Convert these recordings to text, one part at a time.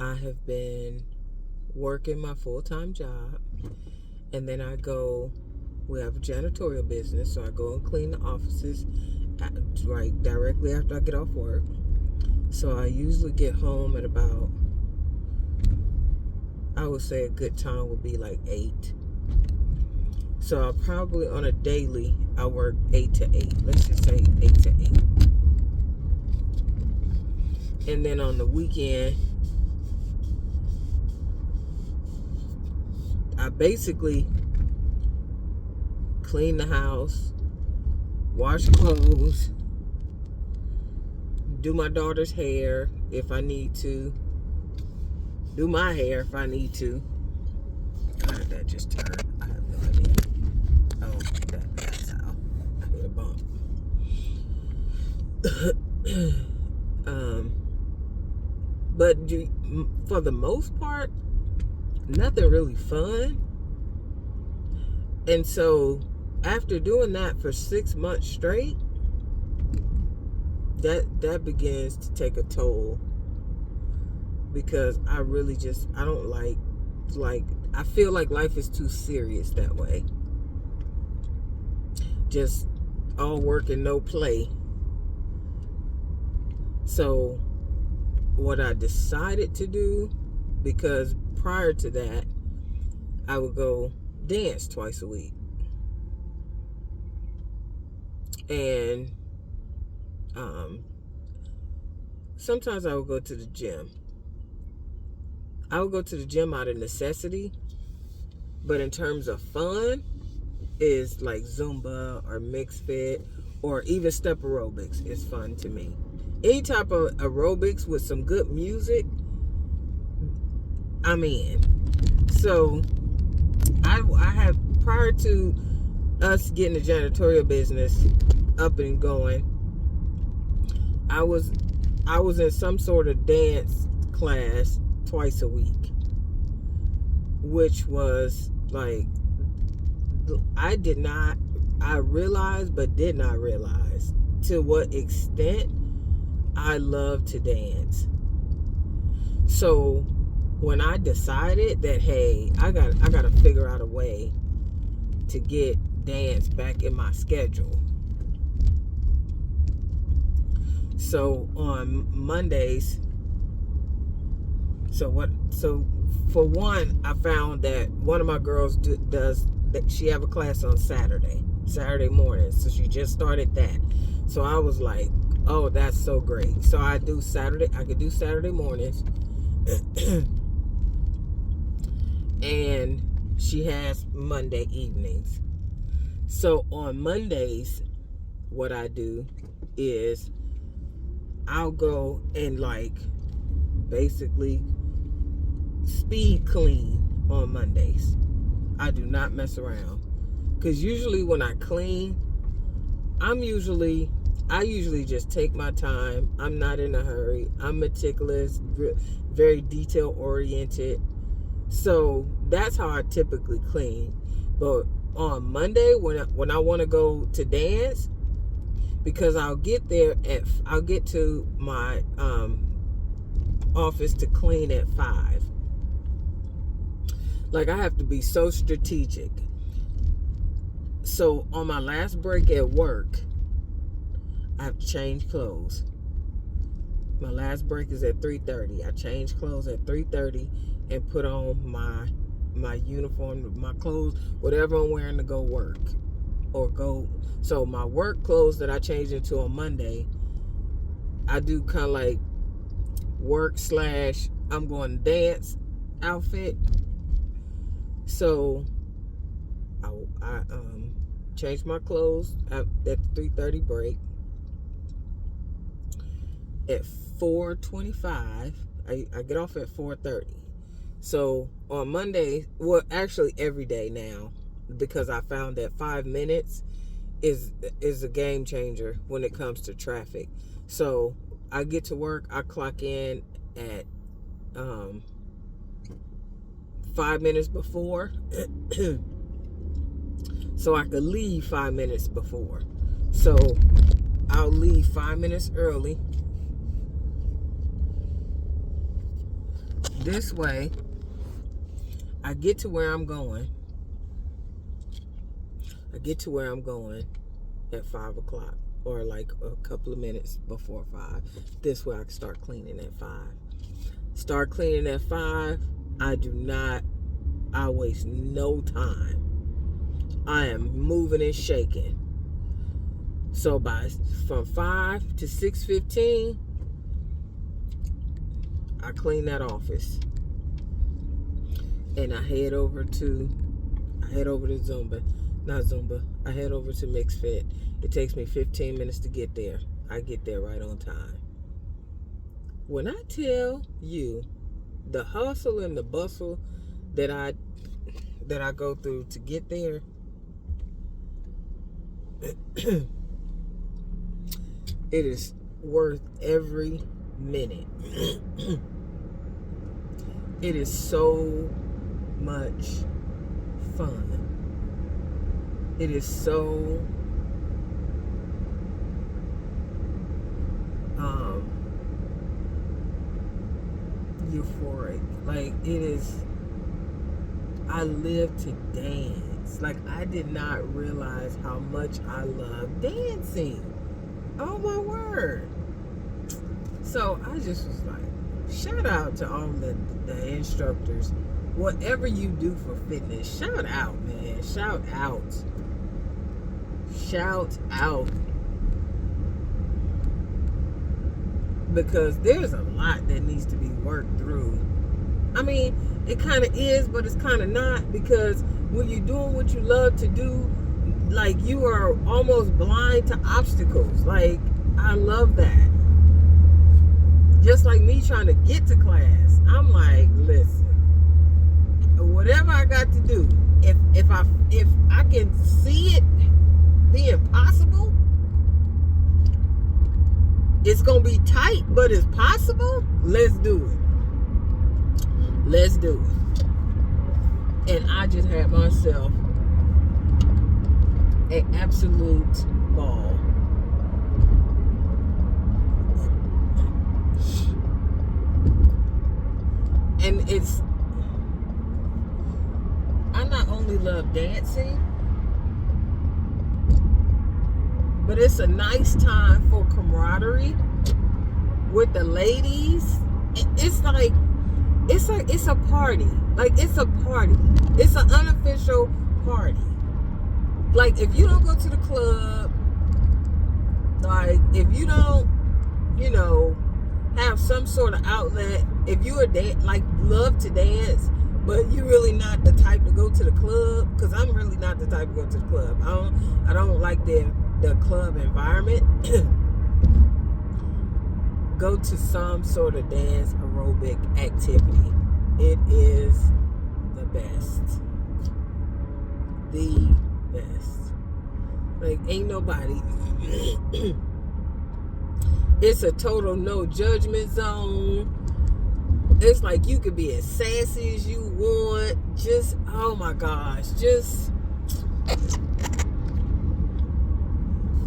I have been working my full-time job, and then we have a janitorial business, so I go and clean the offices right directly after I get off work. So I usually get home at about, I would say a good time would be like 8. So I probably on a daily, I work 8 to 8. Let's just say 8 to 8. And then on the weekend, I basically clean the house, wash clothes, do my daughter's hair if I need to, do my hair if I need to. How did that just turn? I have no idea. Oh, that's how. I hit a bump. But for the most part, nothing really fun. And so after doing that for 6 months straight, that begins to take a toll, because I really I don't like I feel like life is too serious that way. Just all work and no play. So what I decided to do, because prior to that, I would go dance twice a week. And sometimes I would go to the gym. I would go to the gym out of necessity, but in terms of fun, is like Zumba or mixed fit or even step aerobics is fun to me. Any type of aerobics with some good music, I'm in. So I have, prior to us getting the janitorial business up and going, I was in some sort of dance class twice a week, which was like, I realized but did not realize to what extent I love to dance. So when I decided that, hey, I got to figure out a way to get dance back in my schedule. So on Mondays, so for one, I found that one of my girls does that. She have a class on Saturday mornings, so she just started that. So I was like, oh, that's so great. So I could do Saturday mornings. And she has Monday evenings. So on Mondays, what I do is I'll go and basically speed clean on Mondays. I do not mess around, because usually when I clean, I usually just take my time. I'm not in a hurry. I'm meticulous, very detail oriented. So that's how I typically clean. But on Monday, when I want to go to dance, because I'll get to my office to clean at 5. Like, I have to be so strategic. So on my last break at work, I have to change clothes. My last break is at 3:30. I change clothes at 3:30 and put on my uniform, my clothes, whatever I'm wearing to go work or go. So my work clothes that I change into on Monday, I do kind of like work / I'm going to dance outfit. So I change my clothes at the 3:30 break. At 4:25, I get off at 4:30. So on Monday, well, actually every day now, because I found that 5 minutes is a game changer when it comes to traffic. So I get to work, I clock in at 5 minutes before, so I could leave 5 minutes before. So I'll leave 5 minutes early, This way, I get to where I'm going. At 5 o'clock, or like a couple of minutes before 5. This way I can start cleaning at 5. Start cleaning at 5. I waste no time. I am moving and shaking. So from 5 to 6:15, I clean that office. And I head over to Zumba. Not Zumba. I head over to Mixed Fit. It takes me 15 minutes to get there. I get there right on time. When I tell you the hustle and the bustle that I go through to get there, it is worth every minute. It is so much fun. It is so euphoric. Like, it is, I live to dance. Like, I did not realize how much I love dancing. Oh my word. So I just was like, shout out to all the instructors. Whatever you do for fitness, shout out, man. Shout out. Shout out. Because there's a lot that needs to be worked through. I mean, it kind of is, but it's kind of not, because when you're doing what you love to do, like, you are almost blind to obstacles. Like, I love that. Just like me trying to get to class, I'm like, listen, whatever I got to do, if I can see it being possible, it's gonna be tight, but it's possible. Let's do it. Let's do it. And I just had myself an absolute ball. And I not only love dancing, but it's a nice time for camaraderie with the ladies. It's a party. Like, it's a party. It's an unofficial party. Like, if you don't go to the club, like, if you don't, have some sort of outlet, if you love to dance, but you're really not the type to go to the club, because I'm really not the type to go to the club. I don't like the club environment. Go to some sort of dance aerobic activity. It is the best. The best. Like, ain't nobody. It's a total no judgment zone. It's like you could be as sassy as you want. Just, oh my gosh, just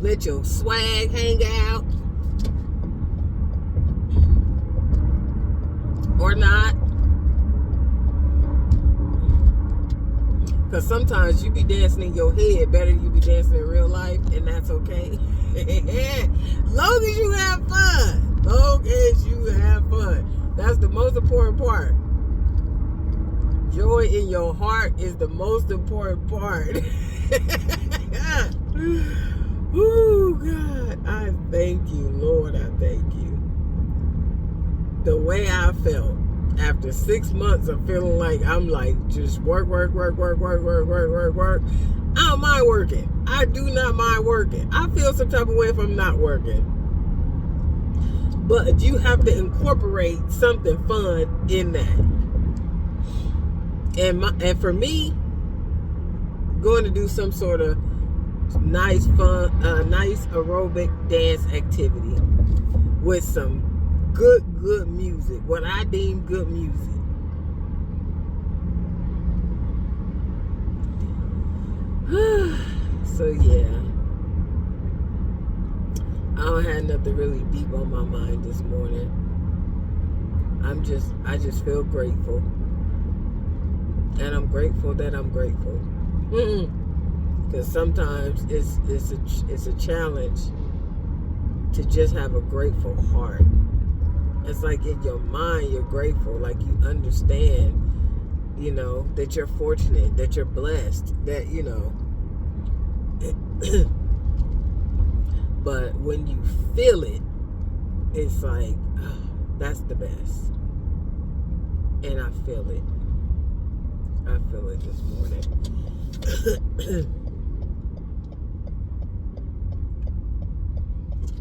let your swag hang out. Or not. Because sometimes you be dancing in your head better than you be dancing in real life, and that's okay. Long as you have fun. Long as you have fun. That's the most important part. Joy in your heart is the most important part. Oh, God. I thank you, Lord. I thank you. The way I felt after 6 months of feeling like I'm like just work. I don't mind working. I do not mind working. I feel some type of way if I'm not working. But you have to incorporate something fun in that. And for me, going to do some sort of nice fun, nice aerobic dance activity with some good music, what I deem good music. So yeah, I don't have nothing really deep on my mind this morning. I just feel grateful. And I'm grateful that I'm grateful. Because sometimes it's a challenge to just have a grateful heart. It's like in your mind you're grateful, like you understand, that you're fortunate, that you're blessed, that but when you feel it, it's like, oh, that's the best. And I feel it. I feel it this morning.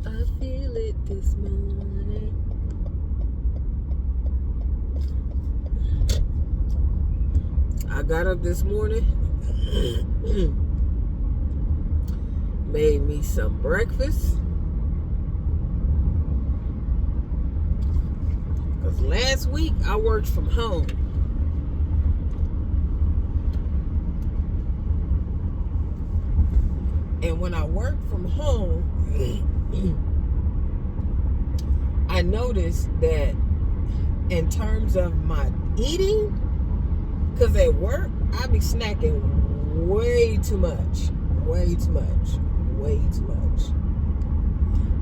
I feel it this morning. I got up this morning, made me some breakfast. Because last week I worked from home. And when I work from home, I noticed that in terms of my eating, because at work, I be snacking way too much.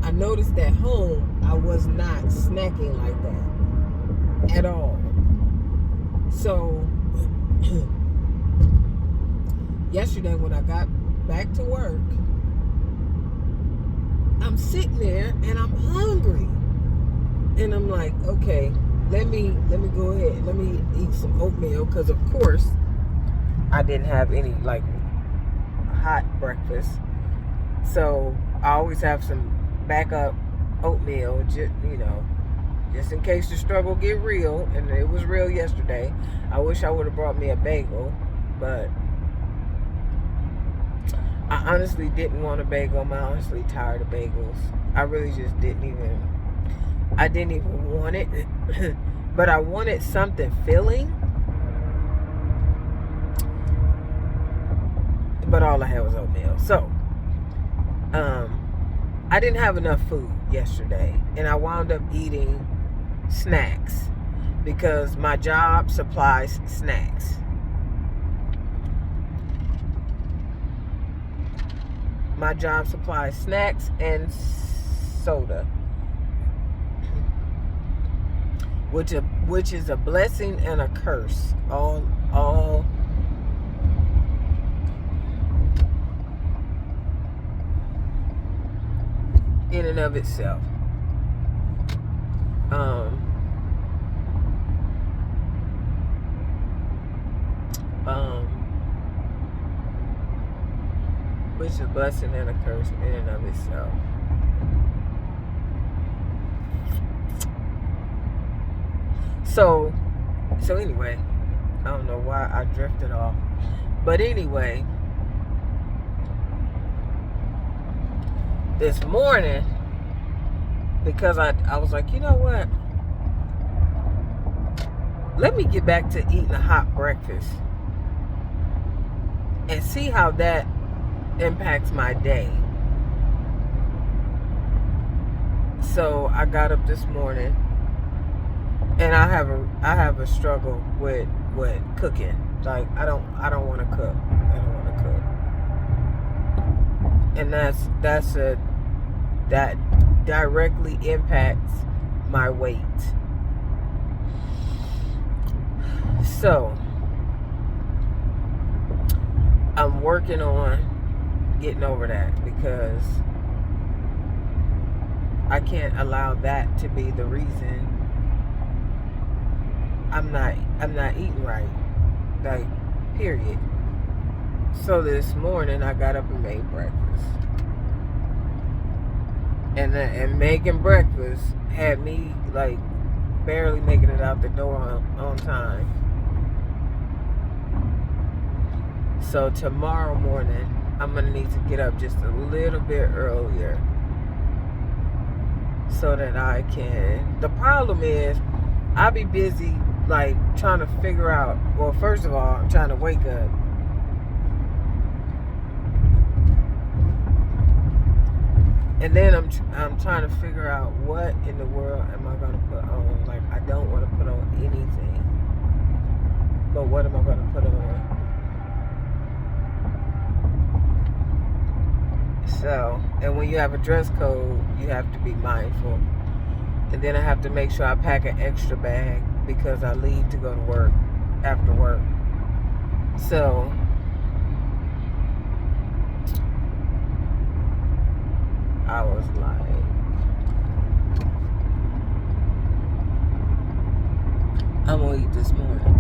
I noticed at home, I was not snacking like that at all. So, yesterday when I got back to work, I'm sitting there and I'm hungry. And I'm like, okay, let me go ahead. Let me eat some oatmeal, because of course I didn't have any like hot breakfast. So I always have some backup oatmeal, just in case the struggle get real. And it was real yesterday. I wish I would have brought me a bagel, but I honestly didn't want a bagel. I'm honestly tired of bagels. I really just didn't even want it. But I wanted something filling. But all I had was oatmeal. So, I didn't have enough food yesterday. And I wound up eating snacks, because my job supplies snacks. My job supplies snacks and soda, which is a blessing and a curse, all in and of itself. Which is a blessing and a curse in and of itself. So anyway, I don't know why I drifted off. But anyway, this morning, because I was like, you know what? Let me get back to eating a hot breakfast and see how that impacts my day. So I got up this morning, and I have a struggle with cooking. Like I don't want to cook. I don't want to cook. And that directly impacts my weight. So I'm working on getting over that, because I can't allow that to be the reason I'm not eating right. Like, period. So this morning I got up and made breakfast. And making breakfast had me like barely making it out the door on time. So tomorrow morning I'm gonna need to get up just a little bit earlier so that I can. The problem is I'll be busy like trying to figure out, well, first of all, I'm trying to wake up. And then I'm trying to figure out what in the world am I gonna put on. Like, I don't want to put on anything, but what am I gonna put on? So, and when you have a dress code, you have to be mindful. And then I have to make sure I pack an extra bag because I leave to go to work after work. So, I was like, I'm gonna eat this morning.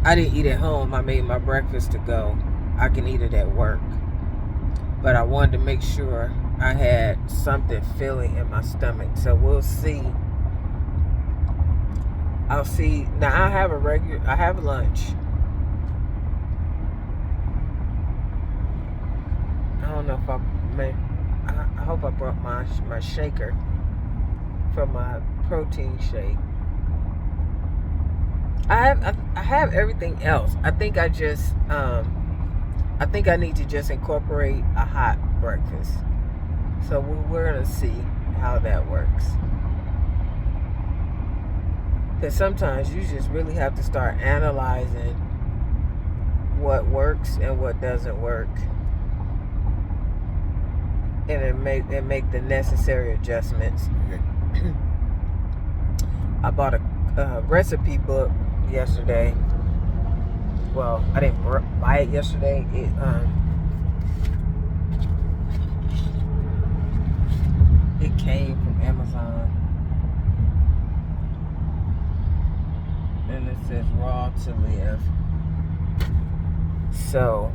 I didn't eat at home. I made my breakfast to go. I can eat it at work. But I wanted to make sure I had something filling in my stomach. So we'll see. I'll see. Now I have lunch. I don't know if I hope I brought my shaker for my protein shake. I have everything else. I think I need to just incorporate a hot breakfast. So we're gonna see how that works. Because sometimes you just really have to start analyzing what works and what doesn't work, and make the necessary adjustments. I bought a recipe book yesterday. Well, I didn't buy it yesterday. It came from Amazon, and it says Raw to Live. So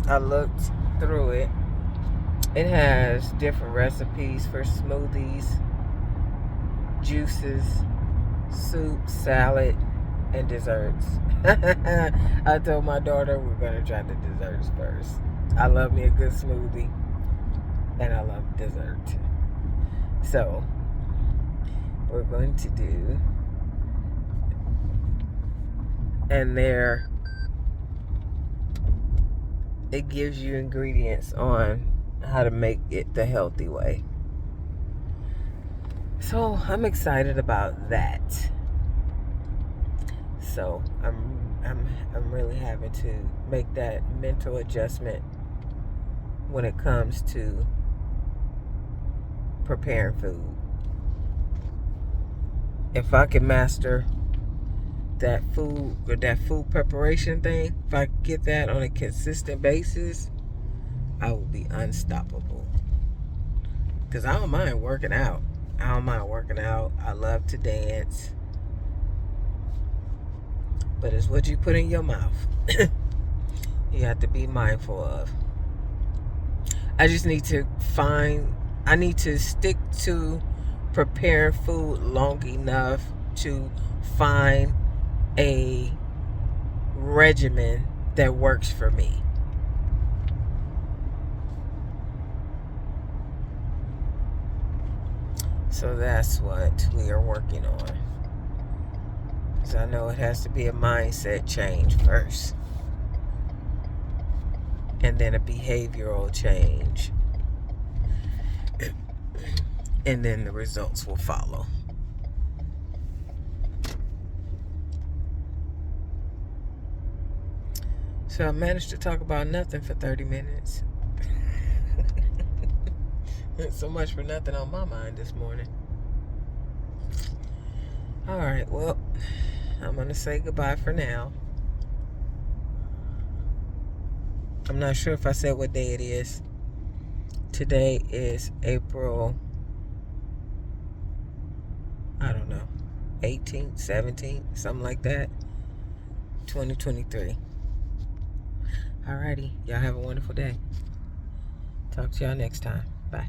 I looked through it. It has different recipes for smoothies, juices, soup, salad, and desserts. I told my daughter we're going to try the desserts first. I love me a good smoothie, and I love dessert. So we're going to do, and there it gives you ingredients on how to make it the healthy way. So I'm excited about that. So I'm really having to make that mental adjustment when it comes to preparing food. If I can master that food preparation thing, if I get that on a consistent basis, I will be unstoppable. Because I don't mind working out. I love to dance. But it's what you put in your mouth. You have to be mindful of. I just need to stick to preparing food long enough to find a regimen that works for me. So that's what we are working on. Because I know it has to be a mindset change first, and then a behavioral change, and then the results will follow. So I managed to talk about nothing for 30 minutes. So much for nothing on my mind this morning. Alright, well, I'm going to say goodbye for now. I'm not sure if I said what day it is. Today is April, I don't know, 18th, 17th, something like that, 2023. Alrighty, y'all have a wonderful day. Talk to y'all next time. Bye.